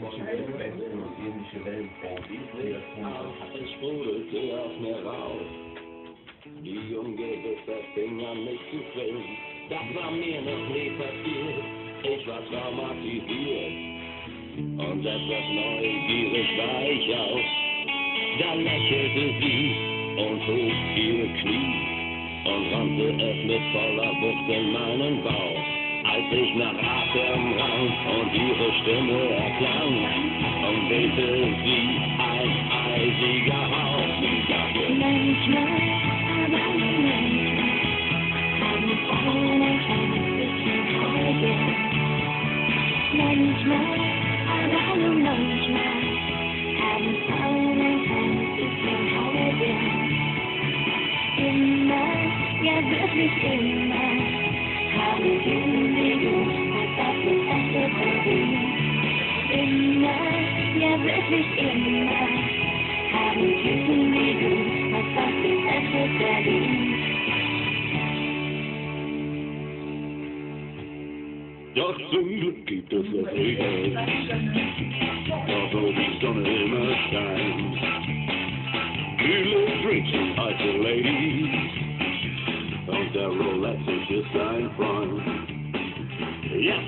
Es sprudelte aus mir raus, die ungewisse fing an mich zu quälen. Das war mir noch nie passiert, ich war traumatisiert und etwas neugierig war ich auch. Da lächelte sie und hob ihre Knie und rammte es mit voller Wucht in meinen Bauch. Als ich nach Atem rang und ihre Stimme erklang, umwehte sie ein eisiger Hauch. Sie sagte: Manchmal, aber nur manchmal, haben Frauen ein kleines bisschen Freude. Manchmal, aber nur manchmal, haben Frauen ein kleines bisschen Freude. Immer, ja wirklich immer, haben Typen wie du und das ist echte Berlin. Immer, ja wirklich immer, haben Typen wie du und das ist echte Berlin. Doch zum Glück gibt es das Regeln, doch wo die Sonne immer scheint. Viele Drinks und heiße Ladies und der Rolex ist ein Freund. Ja.